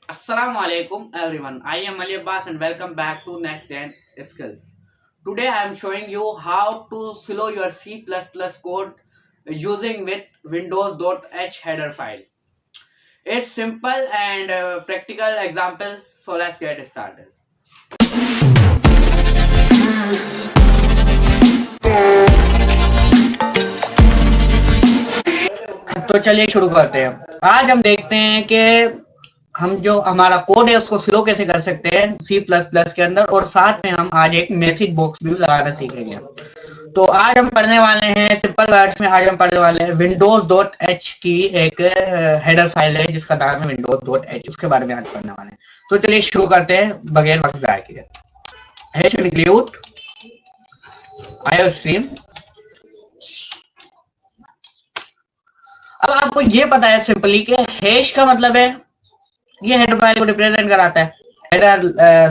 Assalamu alaikum everyone. I am Ali Abbas and welcome back to Next Gen Skills. Today I am showing you how to slow your C++ code using with windows.h header file. It's simple and practical example, so let's get started. तो चलिए शुरू करते हैं। आज हम देखते हैं कि हम जो हमारा कोड है उसको स्लो कैसे कर सकते हैं सी प्लस प्लस के अंदर, और साथ में हम आज एक मैसेज बॉक्स भी लगाना सीखेंगे। तो आज हम पढ़ने वाले हैं सिंपल वर्ड्स में, आज हम पढ़ने वाले हैं विंडोज डॉट एच की एक हेडर फाइल है जिसका नाम है विंडोज डॉट एच, उसके बारे में आज पढ़ने वाले हैं। तो चलिए शुरू करते हैं बगैर वक्त जाए के। Hash include iostream. अब आपको ये पता है सिंपली कि हैश का मतलब है ये हेडर फाइल को रिप्रेजेंट कराता है, हेडर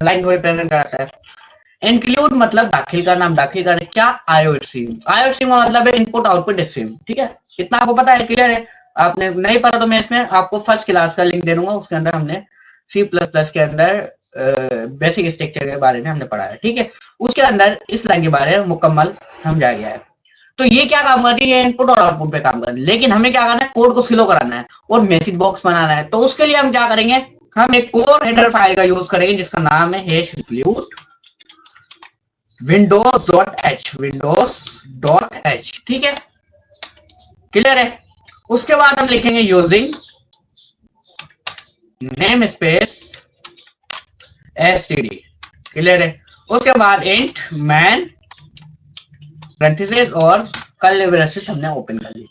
लाइन को रिप्रेजेंट कराता है। इंक्लूड मतलब दाखिल करना, हम दाखिल करें क्या, आईओ स्ट्रीम। आईओ स्ट्रीम का मतलब है इनपुट आउटपुट स्ट्रीम। ठीक है, इतना आपको पता है, क्लियर है। आपने नहीं पता तो मैं इसमें आपको फर्स्ट क्लास का लिंक दे दूंगा, उसके अंदर हमने सी प्लस प्लस के अंदर बेसिक स्ट्रक्चर के बारे में हमने पढ़ा है। ठीक है, उसके अंदर इस लाइन के बारे में मुकम्मल समझाया गया है। तो ये क्या काम करती है, इनपुट और आउटपुट पे काम करती है। लेकिन हमें क्या करना है, कोड को स्लो कराना है और मैसेज बॉक्स बनाना है। तो उसके लिए हम क्या करेंगे, हम एक कोर हेडर फाइल का यूज करेंगे जिसका नाम है हैश इंक्लूड windows.h windows.h। ठीक है, क्लियर है। उसके बाद हम लिखेंगे using name space std, clear है। उसके बाद इंट मैन पैरेंथेसिस और कर्ली ब्रेसेस हमने ओपन कर ली।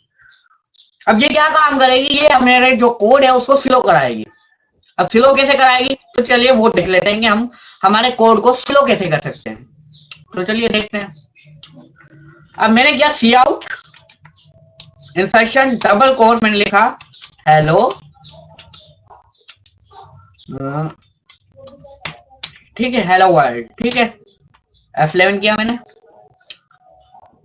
अब ये क्या काम करेगी, ये हमारे जो कोड है उसको स्लो कराएगी। अब स्लो कैसे कराएगी, तो चलिए वो देख लेते हैं कि हम हमारे कोड को स्लो कैसे कर सकते हैं। तो चलिए देखते हैं। अब मैंने किया सी आउट इंसर्शन डबल कोट, मैंने लिखा हेलो, ठीक है, हेलो वर्ल्ड। ठीक है, F11 किया मैंने,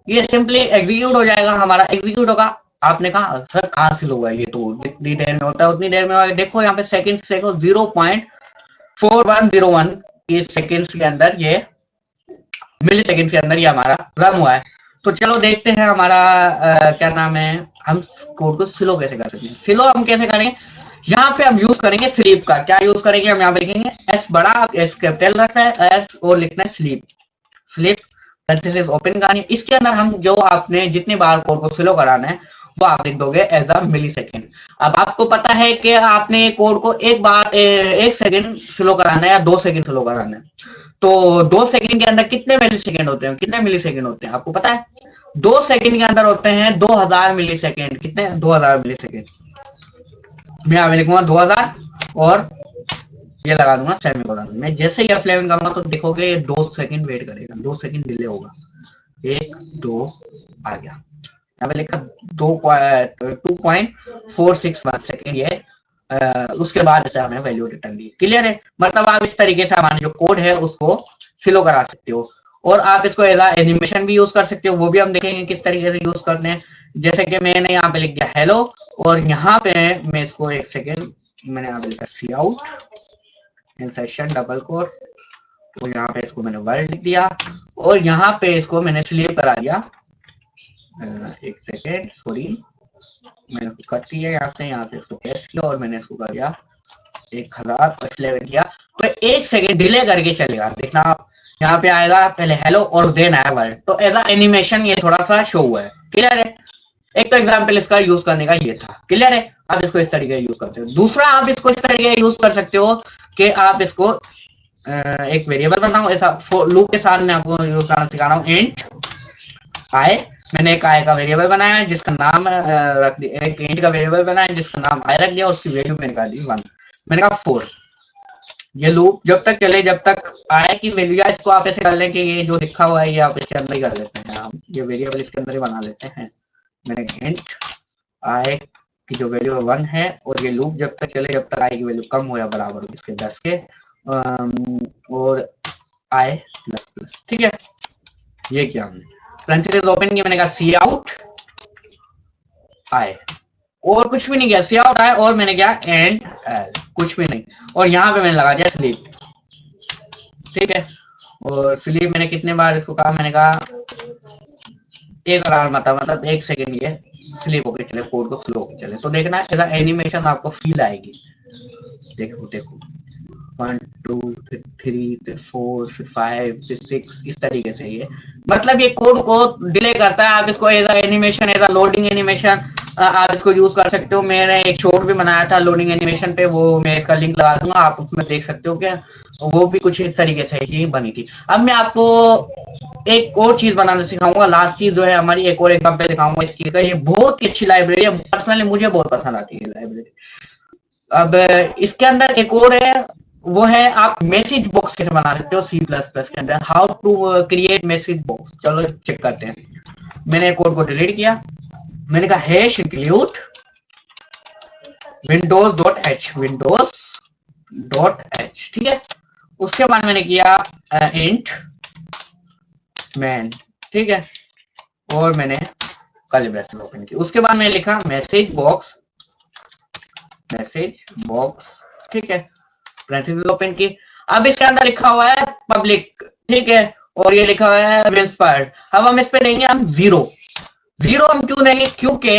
ये सिंपली एग्जीक्यूट हो जाएगा, हमारा एग्जीक्यूट होगा। आपने कहा सर कहाँ से होगा, ये तो जितनी देर में होता है उतनी देर में होगा। देखो यहाँ पे सेकंड्स देखो 0.4101 इस सेकंड्स के अंदर, ये मिली सेकंड के अंदर ये हमारा रन हुआ है। तो चलो देखते हैं हमारा क्या नाम है, हम कोड को स्लो कैसे कर सकते हैं। स्लो हम कैसे करेंगे, यहाँ पे हम यूज करेंगे स्लीप का। क्या यूज करेंगे, हम यहाँ पे लिखेंगे एस बड़ा, एस कैपिटल रखना है, एस और लिखना है स्लीप। स्लीप पैरेंथेसिस ओपन करनी है। इसके अंदर हम जो आपने जितनी बार कोड को स्लो कराना है वो आप लिख दोगे एज अ मिली सेकेंड। अब आपको पता है कि आपने कोड को एक बार 1 सेकेंड स्लो कराना है या 2 सेकेंड स्लो कराना है। तो 2 सेकंड के अंदर कितने मिली सेकेंड होते हैं, कितने मिली सेकेंड होते हैं आपको पता है। 2 सेकंड के अंदर होते हैं 2000 मिली सेकेंड। कितने, 2000 मिली सेकेंड। मैं यहाँ लिखूंगा 2000 और ये लगा दूंगा सेमीकोलन। मैं जैसे ही F11 करूंगा तो देखोगे ये 2 सेकंड वेट करेगा, 2 सेकंड डिले होगा। 1 2 आ गया, यहाँ पे लिखा 2.461 सेकेंड ये। उसके बाद ऐसे हमें वैल्यू रिटर्न दी। क्लियर है, मतलब आप इस तरीके से हमारे जो कोड है उसको स्लो करा सकते हो। और आप इसको एज एनिमेशन भी यूज कर सकते हो, वो भी हम देखेंगे किस तरीके से यूज करते हैं। जैसे कि मैंने यहाँ पे लिख दिया हेलो, और यहाँ पे मैं इसको 1 सेकेंड, मैंने यहाँ पे लिखा सी आउट इंसर्शन डबल कोट, तो यहाँ पे इसको मैंने वर्ड लिख दिया और यहाँ पे इसको मैंने स्लीप करा दिया। 1 सेकेंड, सॉरी, मैंने कट किया यहाँ से इसको पेस्ट किया और मैंने इसको कर दिया 1011 किया। तो 1 सेकेंड डिले करके चलेगा। देखना आप यहाँ पे आएगा पहले हेलो और देन आया वर्ड, तो एज अ एनिमेशन ये थोड़ा सा शो हुआ है। क्लियर है, एक तो एग्जाम्पल इसका यूज करने का ये था। क्लियर है, आप इसको इस तरीके यूज कर सकते हो। दूसरा आप इसको इस तरीके यूज कर सकते हो कि आप इसको एक वेरिएबल बनाओ, ऐसा लूप के साथ मैं आपको यूज करना सिखा रहा हूँ। इंट आई, मैंने एक आई का वेरिएबल बनाया है जिसका नाम रख दिया, एक इंट का वेरिएबल बनाया जिसका नाम आई रख दिया, उसकी वैल्यू मैंने कर दी 1, मैंने कहा 4। ये लूप जब तक चले जब तक आई की वैल्यू, इसको आप ऐसे कर लें कि ये जो लिखा हुआ है ये आप इसके अंदर ही कर लेते हैं, हम ये वेरिएबल इसके अंदर ही बना लेते हैं। मैंने इंट आई की जो वैल्यू 1 है, और ये लूप जब तक चले जब तक आई की वैल्यू कम हो या बराबर हो इसके 10 के, और आई प्लस प्लस। ठीक है, ये किया हमने। पैरेंथेसिस ओपन किया, मैंने कहा सी आउट आई और कुछ भी नहीं किया, सी आउट आया और मैंने क्या एंड कुछ भी नहीं, और यहाँ पे मैंने लगा दिया स्लीप। ठीक है, और स्लीप मैंने कितने बार इसको कहा, मैंने कहा एक अलार्म आता, मतलब 1 सेकंड ये स्लीप होके चले, कोड को स्लो होके चले। तो देखना ऐसा एनिमेशन आपको फील आएगी। देखो देखो 1 2 3 4 5 6 इस तरीके से ये, मतलब ये कोड को डिले करता है। आप इसको as animation, as loading animation आप इसको यूज कर सकते हो। मैंने एक शॉर्ट भी बनाया था लोडिंग एनिमेशन पे, वो मैं इसका लिंक लगा दूंगा, आप उसमें देख सकते हो। क्या वो भी कुछ इस तरीके से ही बनी थी। अब मैं आपको एक और चीज बनाना सिखाऊंगा, लास्ट चीज जो है हमारी, एक और एग्जांपल दिखाऊंगा इस चीज का। ये बहुत ही अच्छी लाइब्रेरी है, पर्सनली मुझे बहुत पसंद आती है लाइब्रेरी। अब इसके अंदर एक और है, वो है आप मैसेज बॉक्स कैसे बना सकते हो सी प्लस प्लस के अंदर, how to create message box. चलो चेक करते हैं। मैंने कोड को डिलीट किया, मैंने कहा हैश इंक्लूड windows.h, windows.h, ठीक है। उसके बाद मैंने किया इंट मैन, ठीक है, और मैंने कर्ली ब्रैकेट ओपन की। उसके बाद मैंने लिखा मैसेज बॉक्स, ठीक है, ब्रैकेट ओपन की। अब इसके अंदर लिखा हुआ है पब्लिक, ठीक है, और ये लिखा हुआ है विस्पर्ड। अब हम इस पे देंगे हम 0। हम क्यों देंगे, क्योंकि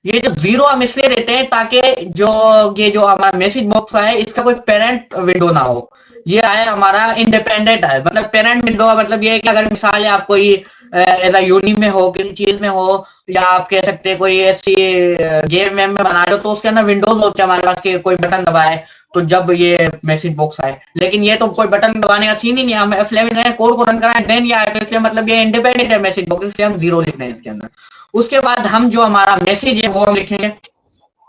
ये जो 0 हम इसलिए देते हैं ताकि ये जो हमारा मैसेज बॉक्स है इसका कोई पेरेंट विंडो ना हो। ये है हमारा इंडिपेंडेंट है, मतलब पेरेंट विंडो, मतलब ये है कि अगर मिसाल है आप कोई ऐसा यूनी में हो, किसी चीज में हो, या आप कह सकते हैं कोई ऐसी गेम में बना रहे हो, तो उसके अंदर विंडोज होते हैं हमारे पास के कोई बटन दबाए तो जब ये मैसेज बॉक्स आए। लेकिन ये तो कोई बटन दबाने का सीन ही नहीं है, हम F11 कोड को रन कराएं देन ये आएगा, इसलिए मतलब ये इंडिपेंडेंट है मैसेज बॉक्स, इसलिए हम 0 लिख रहे हैं इसके अंदर। उसके बाद हम जो हमारा मैसेज है वो हम लिखेंगे।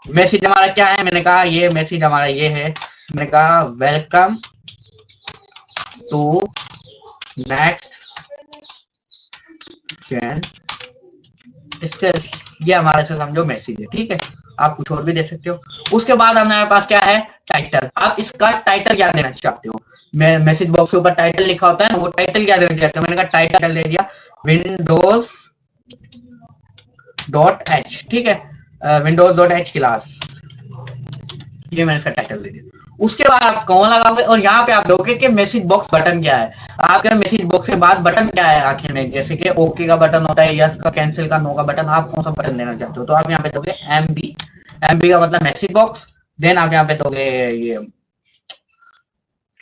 मैसेज हमारा क्या है, मैंने कहा ये मैसेज हमारा ये है, मैंने कहा वेलकम टू नेक्स्ट चैन। इसके ये हमारे से समझो मैसेज है, ठीक है। आप कुछ और भी दे सकते हो। उसके बाद हमारे पास क्या है, टाइटल। आप इसका टाइटल क्या देना चाहते हो, मैं मैसेज बॉक्स के ऊपर टाइटल लिखा होता है ना, वो टाइटल क्या देना चाहते हो। मैंने कहा टाइटल दे दिया windows.h, ठीक है, windows.h क्लास, ये मैंने इसका टाइटल दे दिया। उसके बाद आप कौन लगाओगे और यहाँ पे आप दोगे कि मैसेज बॉक्स बटन क्या है। आपके मैसेज बॉक्स के बाद बटन क्या है आखिर में, जैसे कि ओके का बटन होता है, यस का, कैंसिल का, नो का बटन, आप कौन सा बटन देना चाहते हो। तो आप यहाँ पे दोगे एमबी, एमबी का मतलब मैसेज बॉक्स। देन आप यहाँ पे दोगे ये,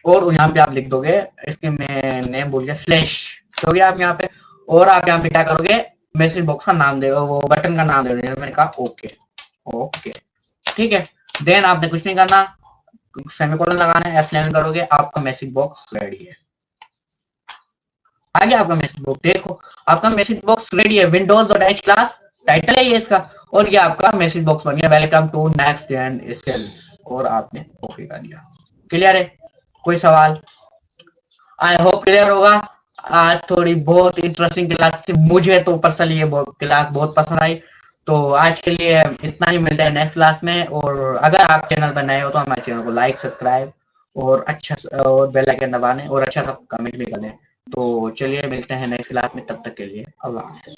और यहाँ पे आप लिख दोगे, इसके मैं नेम भूल गया, स्लैश दोगे आप यहाँ पे, और आप यहाँ पे क्या करोगे, मैसेज बॉक्स का नाम देगा, वो बटन का नाम दे देगा। मैंने कहा ओके, ओके, ठीक है। देन आपने कुछ नहीं करना, सेमीकोलन लगाना है, F11 करोगे, आपका मैसेज बॉक्स रेडी है। आ गया आपका मैसेज बॉक्स, देखो आपका मैसेज बॉक्स रेडी है। windows.h क्लास टाइटल है ये इसका, और ये आपका मैसेज बॉक्स बन गया, welcome to next gen skills, और आपने ओके कर दिया। क्लियर है, कोई सवाल? आई होप क्लियर होगा। आज थोड़ी बहुत इंटरेस्टिंग क्लास थी, मुझे तो पर्सनली ये क्लास बहुत पसंद आई। तो आज के लिए इतना ही, मिलता है नेक्स्ट क्लास में। और अगर आप चैनल पर नए हो तो हमारे चैनल को लाइक, सब्सक्राइब और अच्छा और बेल आइकन दबाने, और अच्छा सा कमेंट भी कर दें। तो चलिए मिलते हैं नेक्स्ट क्लास में, तब तक के लिए अल्लाह हाफ़िज़।